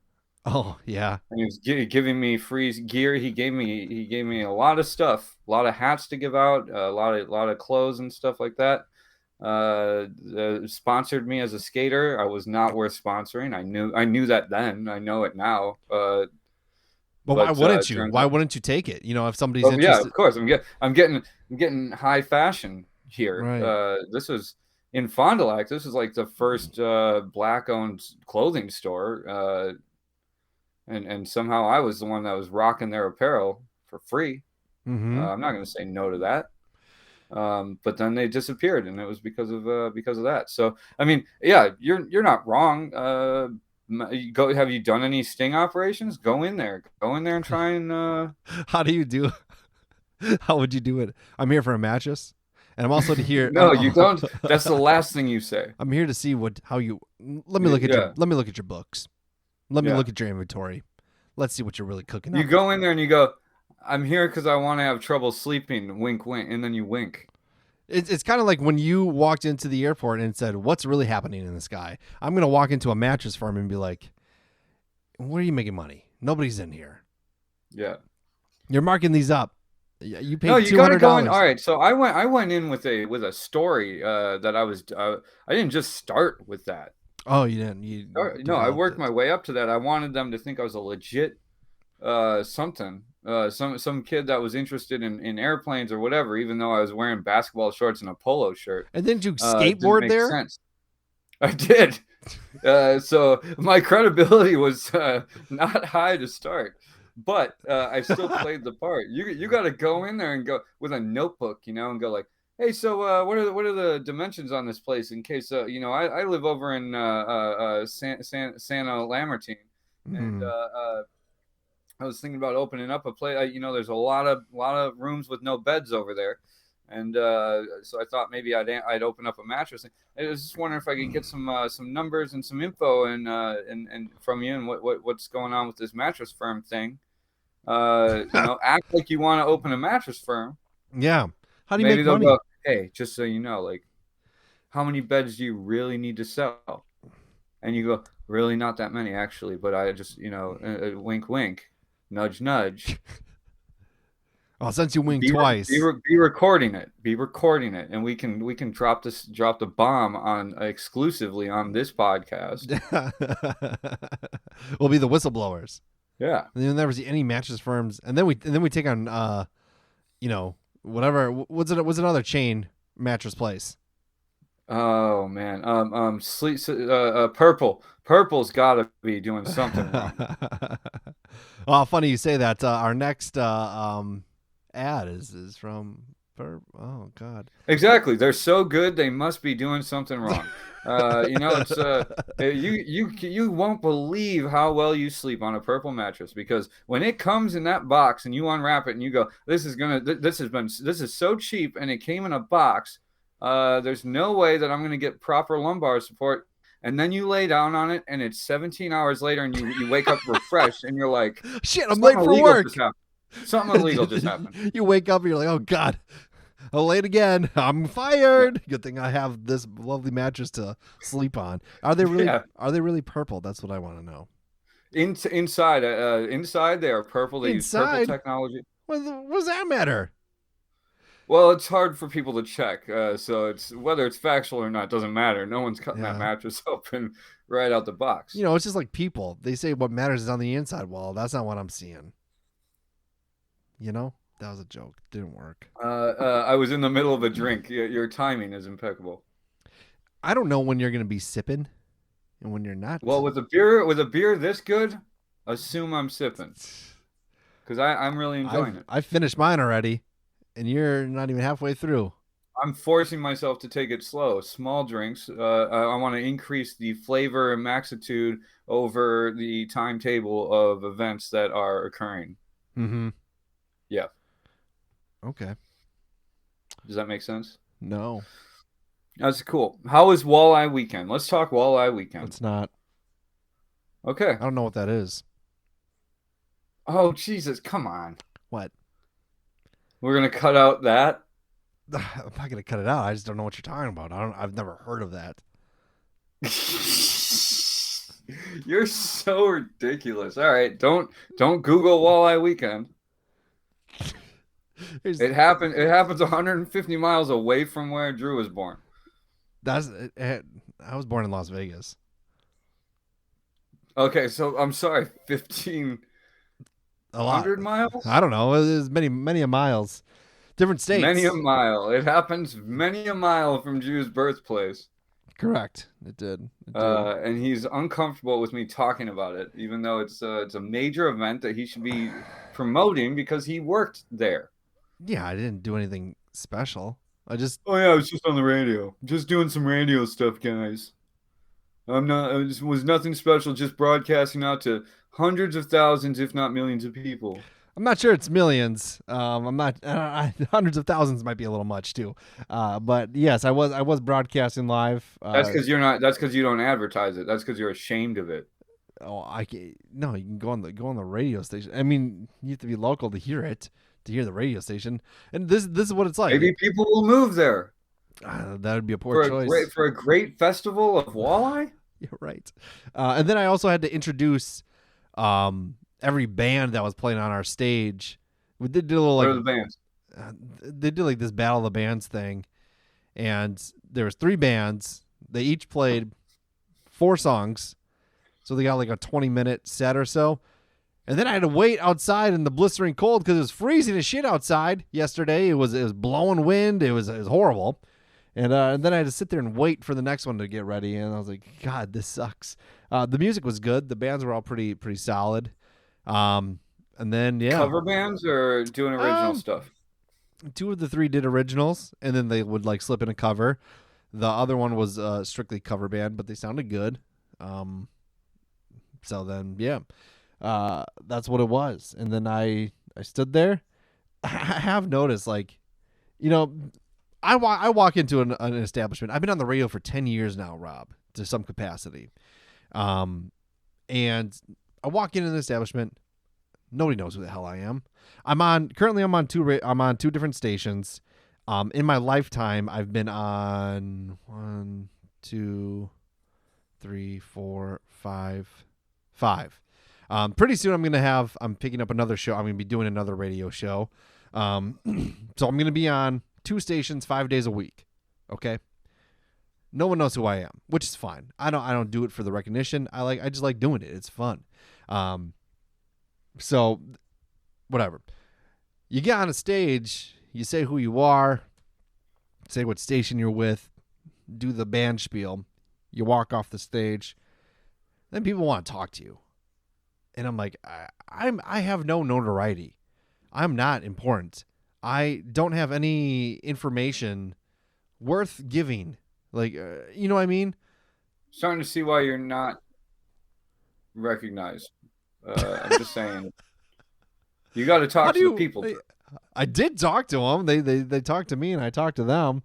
Oh yeah. And he was giving me free gear. He gave me a lot of stuff, a lot of hats to give out, a lot of clothes and stuff like that. Sponsored me as a skater. I was not worth sponsoring. I knew that then. I know it now. But why wouldn't you? Why wouldn't you take it? If somebody's interested. Yeah, of course. I'm getting high fashion here. Right. This was in Fond du Lac. This was like the first black-owned clothing store. And somehow I was the one that was rocking their apparel for free. Mm-hmm. I'm not going to say no to that. But then they disappeared, and it was because of that. So I mean, yeah, you're not wrong. Have you done any sting operations? Go in there and try and. How do you do? How would you do it? I'm here for a mattress, and I'm also here. No, you don't. That's the last thing you say. I'm here to see how you. Let me look at your books. Let me look at your inventory. Let's see what you're really cooking up. You go in there and you go, I'm here because I want to have trouble sleeping. Wink, wink, and then you wink. It's kind of like when you walked into the airport and said, "What's really happening in the sky?" I'm gonna walk into a mattress firm and be like, "Where are you making money? Nobody's in here." Yeah, you're marking these up. You paid. No, you gotta go in. All right, so I went in with a story that I was. I didn't just start with that. Oh, you didn't. No, I worked my way up to that. I wanted them to think I was a legit something. Some kid that was interested in airplanes or whatever, even though I was wearing basketball shorts and a polo shirt. And then you skateboard there? Sense. I did. So my credibility was not high to start, but I still played the part. You got to go in there and go with a notebook, and go like, hey, so what are the dimensions on this place in case I live over in Santa Lamartine, and I was thinking about opening up a place. There's a lot of rooms with no beds over there, and so I thought maybe I'd open up a mattress. I was just wondering if I could get some numbers and some info and from you and what's going on with this mattress firm thing. Act like you want to open a mattress firm. Yeah. How do you maybe make money? Go, hey, just so you know, like, how many beds do you really need to sell? And you go, really not that many, actually, but I just, wink, wink, nudge, nudge. Well, since you winked twice. Be recording it. Be recording it. And we can drop the bomb exclusively on this podcast. We'll be the whistleblowers. Yeah. And you'll never see any mattress firms. And then we take on, whatever. What's another chain mattress place? Oh man, Purple. Purple's got to be doing something wrong. Oh, funny you say that. Our next ad is from Purple. Oh God. Exactly. They're so good, they must be doing something wrong. It's you won't believe how well you sleep on a Purple mattress, because when it comes in that box and you unwrap it and you go, this is so cheap and it came in a box. There's no way that I'm going to get proper lumbar support. And then you lay down on it and it's 17 hours later and you wake up refreshed and you're like, shit, I'm late for work. Something illegal just happened. You wake up and you're like, oh God, I'm late again. I'm fired. Good thing I have this lovely mattress to sleep on. Are they really? Yeah. Are they really purple? That's what I want to know. Inside they are purple. They use purple technology. What does that matter? Well, it's hard for people to check. So it's whether it's factual or not doesn't matter. No one's cutting that Yeah. mattress open right out the box. You know, it's just like people. They say what matters is on the inside wall. That's not what I'm seeing. You know? That was a joke. Didn't work. I was in the middle of a drink. Your timing is impeccable. I don't know when you're going to be sipping and when you're not. Well, with a beer this good, assume I'm sipping because I'm really enjoying it. I've finished mine already, and you're not even halfway through. I'm forcing myself to take it slow. Small drinks. I want to increase the flavor and maxitude over the timetable of events that are occurring. Mm-hmm. Yeah. Okay. Does that make sense? No. That's cool. How was Walleye Weekend? Let's talk Walleye Weekend. It's not. Okay. I don't know what that is. Oh, Jesus. Come on. What? We're going to cut out that? I'm not going to cut it out. I just don't know what you're talking about. I've never heard of that. You're so ridiculous. All right. Don't Google Walleye Weekend. It happens 150 miles away from where Drew was born. I was born in Las Vegas. Okay, so I'm sorry, 1,500 miles? I don't know. There's many a miles. Different states. Many a mile. It happens many a mile from Drew's birthplace. Correct. It did. And he's uncomfortable with me talking about it, even though it's a major event that he should be promoting because he worked there. Yeah, I didn't do anything special. Oh yeah, I was just on the radio, just doing some radio stuff, guys. It was nothing special, just broadcasting out to hundreds of thousands, if not millions of people. I'm not sure it's millions. I'm not. Hundreds of thousands might be a little much too. But yes, I was broadcasting live. That's because you're not. That's because you don't advertise it. That's because you're ashamed of it. Oh, no. You can go on the radio station. I mean, you have to be local to hear it, to hear the radio station. And this is what it's like. Maybe people will move there. That would be a poor choice for a great festival of walleye. You're right. And then I also had to introduce every band that was playing on our stage. We did a little What are the bands? They did like this battle of the bands thing, and there was 3 bands. They each played 4 songs, so they got like a 20-minute set or so. And then I had to wait outside in the blistering cold because it was freezing as shit outside yesterday. It was blowing wind. It was horrible. And then I had to sit there and wait for the next one to get ready. And I was like, God, this sucks. The music was good. The bands were all pretty solid. And then, yeah. Cover bands or doing original stuff? 2 of the 3 did originals, and then they would like slip in a cover. The other one was strictly cover band, but they sounded good. So then, yeah. That's what it was. And then I stood there. I have noticed, like, you know, I walk into an establishment. I've been on the radio for 10 years now, Rob, to some capacity. And I walk into an establishment. Nobody knows who the hell I am. I'm on 2 different stations. In my lifetime, I've been on 1, 2, 3, 4, 5. Pretty soon I'm picking up another show. I'm going to be doing another radio show. So I'm going to be on 2 stations 5 days a week. Okay. No one knows who I am, which is fine. I don't do it for the recognition. I just like doing it. It's fun. So whatever. You get on a stage, you say who you are, say what station you're with, do the band spiel, you walk off the stage, then people want to talk to you. And I'm like, I have no notoriety. I'm not important. I don't have any information worth giving. Like, you know what I mean? Starting to see why you're not recognized. I'm just saying. You got to talk to the people. I did talk to them. They talked to me and I talked to them.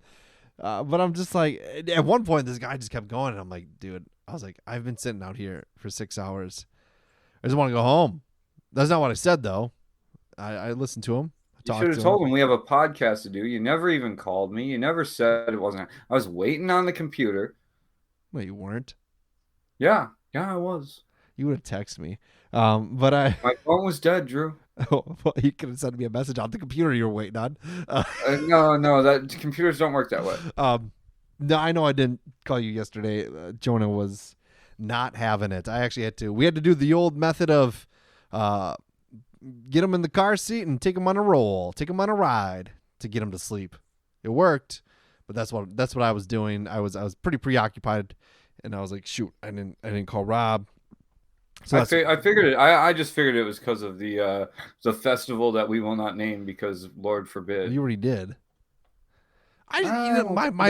But I'm just like, at one point, this guy just kept going. And I'm like, dude, I was like, I've been sitting out here for 6 hours. I just want to go home. That's not what I said, though. I listened to him. You should have told him we have a podcast to do. You never even called me. You never said it wasn't. I was waiting on the computer. Well, you weren't. Yeah, I was. You would have texted me. But my phone was dead, Drew. Oh, well, you could have sent me a message on the computer you were waiting on. No, that computers don't work that way. No, I know I didn't call you yesterday. Jonah was not having it. We had to do the old method of get him in the car seat and take him on a roll, take him on a ride to get him to sleep. It worked, but that's what I was doing. I was pretty preoccupied, and I was like, shoot, I didn't call Rob. So I figured it. I just figured it was because of the festival that we will not name because Lord forbid. You already did. I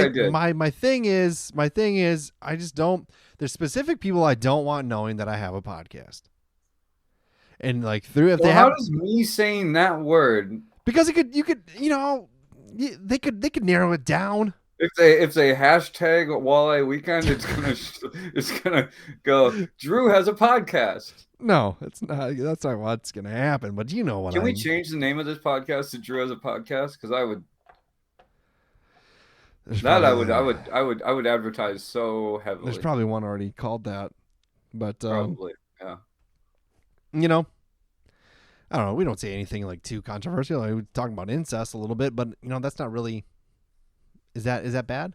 did. My thing is I just don't. There's specific people I don't want knowing that I have a podcast. And like how does me saying that word? Because you could they could narrow it down. If they hashtag Walleye Weekend, it's gonna go. Drew has a podcast. No, it's not. That's not what's gonna happen. But you know what? Can we change the name of this podcast to Drew has a podcast? Because I would. I would advertise so heavily. There's probably one already called that, but probably, yeah. I don't know. We don't say anything like too controversial. We're talking about incest a little bit, but that's not really. Is that bad?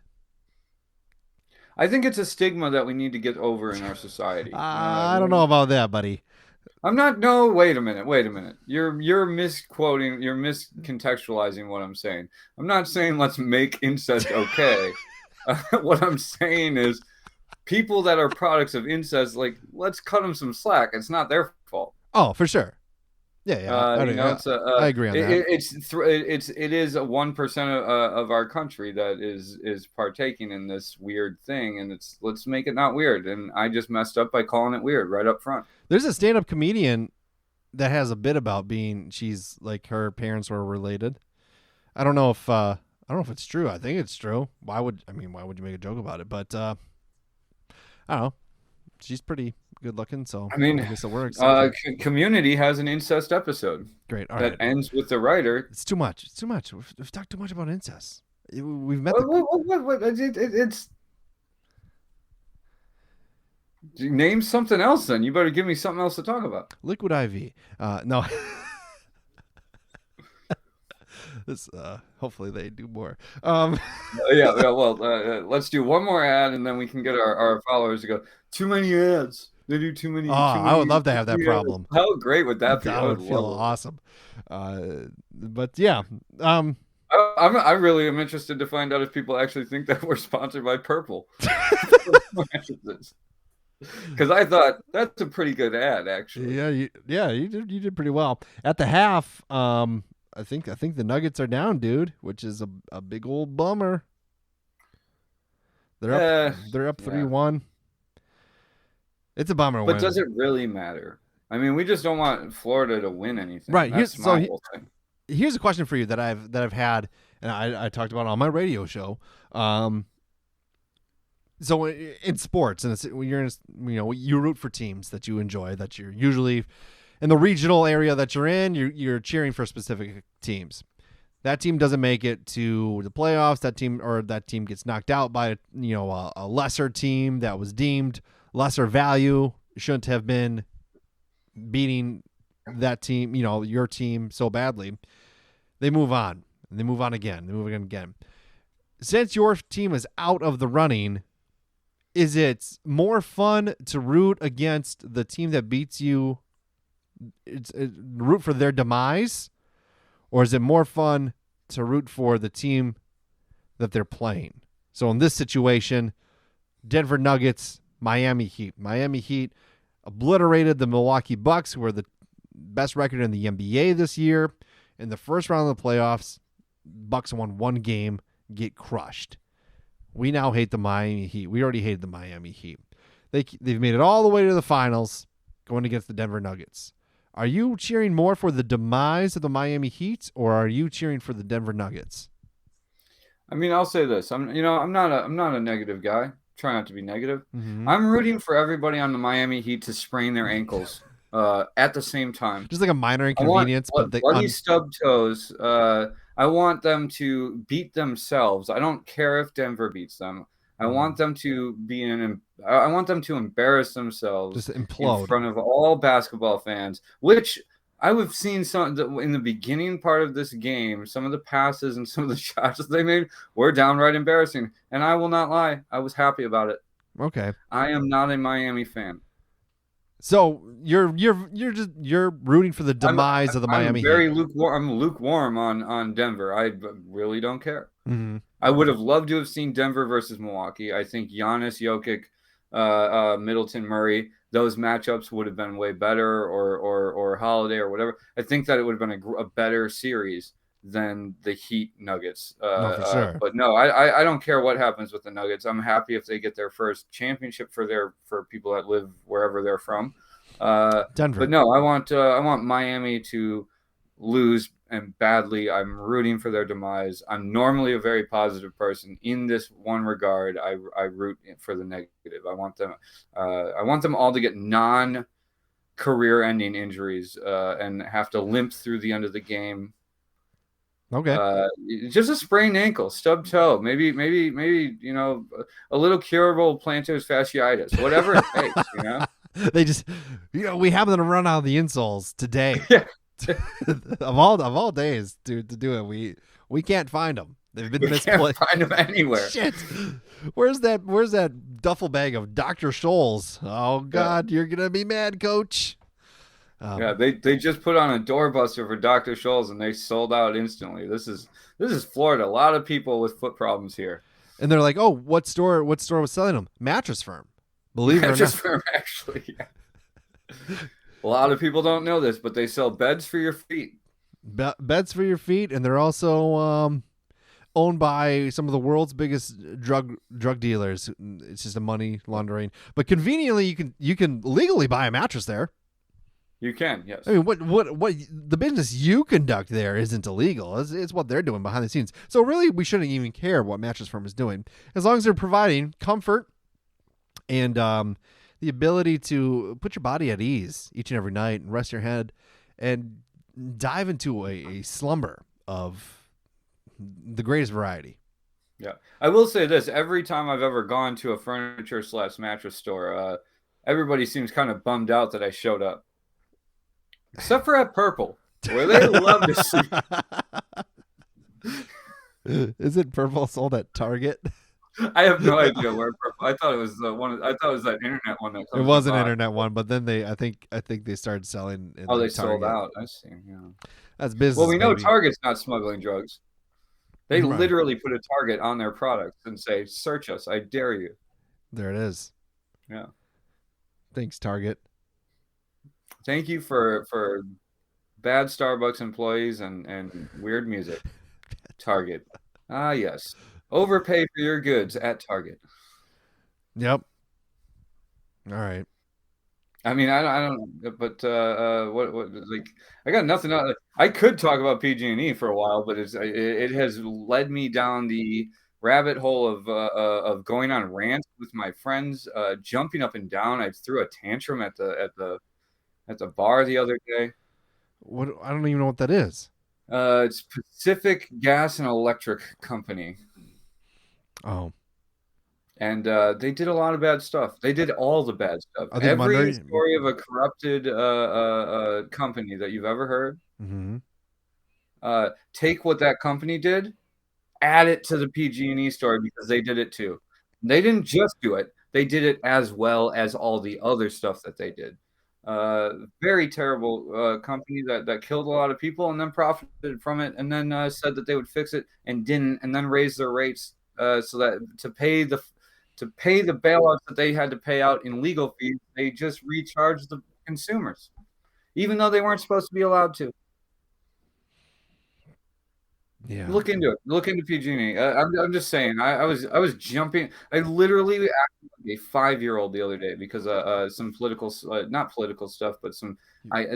I think it's a stigma that we need to get over in our society. I don't know about that, buddy. I'm not. No, wait a minute. You're misquoting. You're miscontextualizing what I'm saying. I'm not saying let's make incest okay. What I'm saying is, people that are products of incest, like, let's cut them some slack. It's not their fault. Oh, for sure. Yeah. I agree on that. It is 1% of our country that is partaking in this weird thing, and let's make it not weird. And I just messed up by calling it weird right up front. There's a stand-up comedian that has a bit about she's like her parents were related. I don't know if it's true. I think it's true. Why would you make a joke about it? But I don't know. She's pretty good looking, so I guess it works. Community has an incest episode. Great. All that right. ends with the writer. It's too much. We've talked too much about incest. We've met. It's name something else. Then you better give me something else to talk about. Liquid IV. No. This hopefully they do more. Yeah. Well, let's do one more ad, and then we can get our followers to go. Too many ads. They do too many. I would love to have that problem. How great would that be? That would feel awesome. But yeah. I really am interested to find out if people actually think that we're sponsored by Purple. Because I thought that's a pretty good ad, actually. Yeah, you did pretty well at the half. I think the Nuggets are down, dude, which is a big old bummer. They're up 3-1. It's a bummer. But does it really matter? I mean, we just don't want Florida to win anything. Right. That's my whole thing. Here's a question for you that I've had, and I talked about on my radio show. So in sports, and you root for teams that you enjoy, that you're usually in the regional area that you're in, you're cheering for specific teams. That team doesn't make it to the playoffs. That team gets knocked out by a lesser team that was deemed lesser value, shouldn't have been beating that team, your team so badly. They move on, and they move on again. They move on again. Since your team is out of the running, is it more fun to root against the team that beats you, root for their demise, or is it more fun to root for the team that they're playing? So in this situation, Denver Nuggets, Miami Heat. Miami Heat obliterated the Milwaukee Bucks, who are the best record in the NBA this year. In the first round of the playoffs, Bucks won one game, get crushed. We now hate the Miami Heat. We already hated the Miami Heat. They've made it all the way to the finals, going against the Denver Nuggets. Are you cheering more for the demise of the Miami Heat, or are you cheering for the Denver Nuggets? I mean, I'll say this. I'm not a negative guy. Try not to be negative. Mm-hmm. I'm rooting for everybody on the Miami Heat to sprain their ankles at the same time. Just like a minor inconvenience, but bloody stub toes. I want them to beat themselves. I don't care if Denver beats them. I want them to embarrass themselves, just implode in front of all basketball fans. Which I've seen some in the beginning part of this game. Some of the passes and some of the shots that they made were downright embarrassing, and I will not lie, I was happy about it. Okay. I am not a Miami fan. So you're rooting for the demise of the Miami I'm very Heat. lukewarm. I'm lukewarm on Denver. I really don't care. Mm-hmm. I would have loved to have seen Denver versus Milwaukee. I think Giannis, Jokic, Middleton, Murray, those matchups would have been way better, or Holiday or whatever. I think that it would have been a better series than the Heat Nuggets. No, for sure. But no, I don't care what happens with the Nuggets. I'm happy if they get their first championship for people that live wherever they're from. Denver. But no, I want Miami to lose, and badly. I'm rooting for their demise. I'm normally a very positive person. In this one regard, I root for the negative. I want them all to get non-career-ending injuries and have to limp through the end of the game. Okay. Just a sprained ankle, stub toe, maybe a little curable plantar fasciitis, whatever it takes. They just, we happen to run out of the insoles today. Yeah. of all days to do it, we can't find them. They've been misplaced. Can't find them anywhere. Shit. Where's that duffel bag of Dr. Scholl's? Oh God, You're gonna be mad, Coach. They just put on a doorbuster for Dr. Scholl's and they sold out instantly. This is Florida. A lot of people with foot problems here. And they're like, oh, what store was selling them? Mattress Firm. Believe it or not. Mattress Firm, actually. Yeah. A lot of people don't know this, but they sell beds for your feet. Beds for your feet, and they're also owned by some of the world's biggest drug dealers. It's just a money laundering. But conveniently, you can legally buy a mattress there. You can, yes. I mean, what the business you conduct there isn't illegal. It's what they're doing behind the scenes. So really, we shouldn't even care what Mattress Firm is doing, as long as they're providing comfort and the ability to put your body at ease each and every night and rest your head and dive into a slumber of the greatest variety. Yeah, I will say this: every time I've ever gone to a furniture/mattress store, everybody seems kind of bummed out that I showed up. Except for at Purple, where they love to see. Is it Purple sold at Target? I have no idea where Purple. I thought it was I thought it was that internet one. That it was an internet one, but then I think they started selling. They Target. sold out. I see. Yeah, that's business. Well, we know baby. Target's not smuggling drugs. They Right. literally put a target on their products and say, "Search us, I dare you." There it is. Yeah. Thanks, Target. Thank you for bad Starbucks employees and weird music. Target. Ah, yes. Overpay for your goods at Target. Yep. All right. I mean, I don't, but what like I got nothing else. I could talk about PG&E for a while, but it has led me down the rabbit hole of going on rants with my friends, jumping up and down. I threw a tantrum at the bar the other day. What? I don't even know what that is. It's Pacific Gas and Electric Company. Oh. And they did a lot of bad stuff. They did all the bad stuff. Every story of a corrupted company that you've ever heard. Mm-hmm. Take what that company did, add it to the PG&E story because they did it too. They didn't just do it. They did it as well as all the other stuff that they did. Very terrible company that killed a lot of people and then profited from it, and then said that they would fix it and didn't, and then raised their rates so that to pay the bailouts that they had to pay out in legal fees, they just recharged the consumers, even though they weren't supposed to be allowed to. Yeah. Look into it. Look into PG&E. I'm just saying. I was jumping. I literally acted like a 5-year-old the other day because some political, not political stuff, but I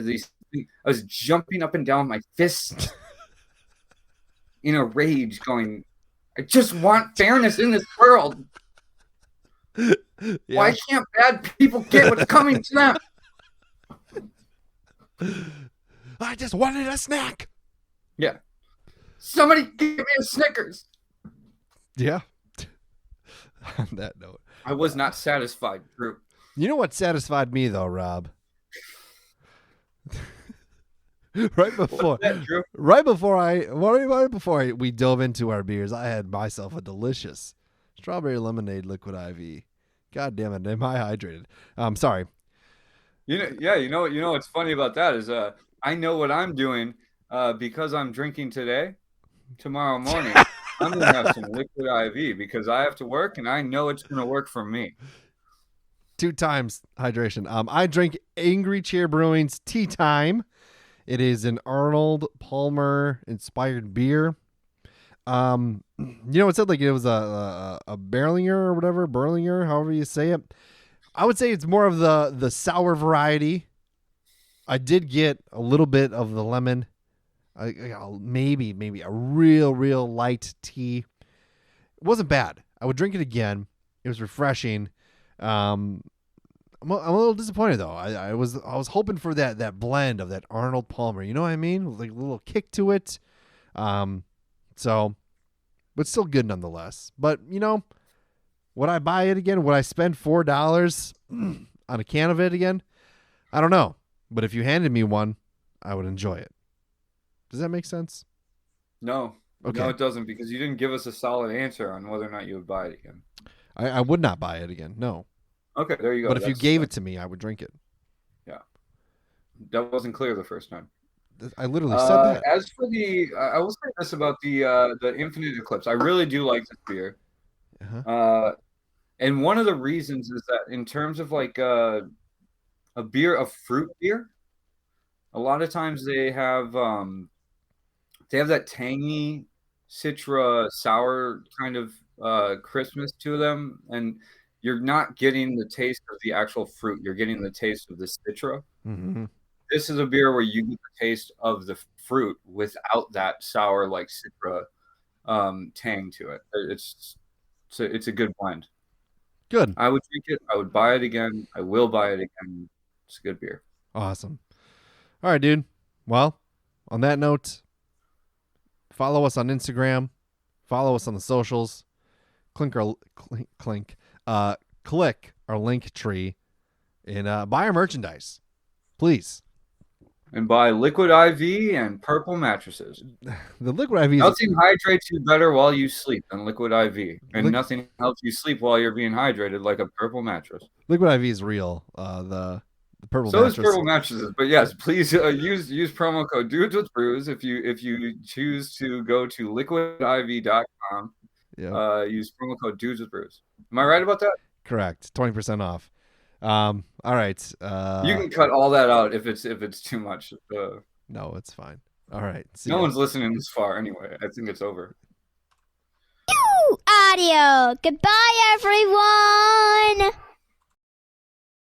was jumping up and down with my fists in a rage, going, "I just want fairness in this world. Yeah. Why can't bad people get what's coming to them?" I just wanted a snack. Yeah. Somebody give me a Snickers. Yeah. On that note, I was not satisfied, Drew. you know what satisfied me though, Rob? right before, What's that, Drew? right before we dove into our beers, I had myself a delicious strawberry lemonade liquid IV. God damn it, am I hydrated? Sorry. You know what's funny about that is I know what I'm doing because I'm drinking today. Tomorrow morning, I'm gonna have some liquid IV because I have to work and I know it's gonna work for me. 2 times hydration. I drink Angry Chair Brewing's Tea Time. It is an Arnold Palmer inspired beer. It said like it was a Berlinger or whatever, Berlinger, however you say it. I would say it's more of the sour variety. I did get a little bit of the lemon. Maybe a real light tea. It wasn't bad. I would drink it again. It was refreshing. I'm a little disappointed though. I was hoping for that blend of that Arnold Palmer. You know what I mean? Like a little kick to it. But still good nonetheless. But would I buy it again? Would I spend $4 on a can of it again? I don't know. But if you handed me one, I would enjoy it. Does that make sense? No. Okay. No, it doesn't because you didn't give us a solid answer on whether or not you would buy it again. I would not buy it again. No. Okay, there you go. But if you gave it to me, I would drink it. Yeah. That wasn't clear the first time. I literally said that. As for I will say this about the Infinite Eclipse. I really do like this beer. Uh-huh. And one of the reasons is that in terms of like a fruit beer, a lot of times they have that tangy citra sour kind of crispness to them, and you're not getting the taste of the actual fruit. You're getting the taste of the citra. Mm-hmm. This is a beer where you get the taste of the fruit without that sour like citra tang to it. It's a good blend. Good. I would drink it. I would buy it again. I will buy it again. It's a good beer. Awesome. All right, dude. Well, on that note, follow us on Instagram. Follow us on the socials. Click our link tree and buy our merchandise, please. And buy Liquid IV and Purple mattresses. The Liquid IV. Nothing hydrates you better while you sleep than Liquid IV, and nothing helps you sleep while you're being hydrated like a Purple mattress. Liquid IV is real. The Purple so mattress. is Purple mattresses, but yes, please use promo code Dudes with Brews if you choose to go to liquidiv.com. Yeah. Use promo code Dudes with Brews. Am I right about that? Correct. 20% off. All right. You can cut all that out if it's too much. No, it's fine. All right. No one's listening this far anyway. I think it's over. Audio. Goodbye, everyone.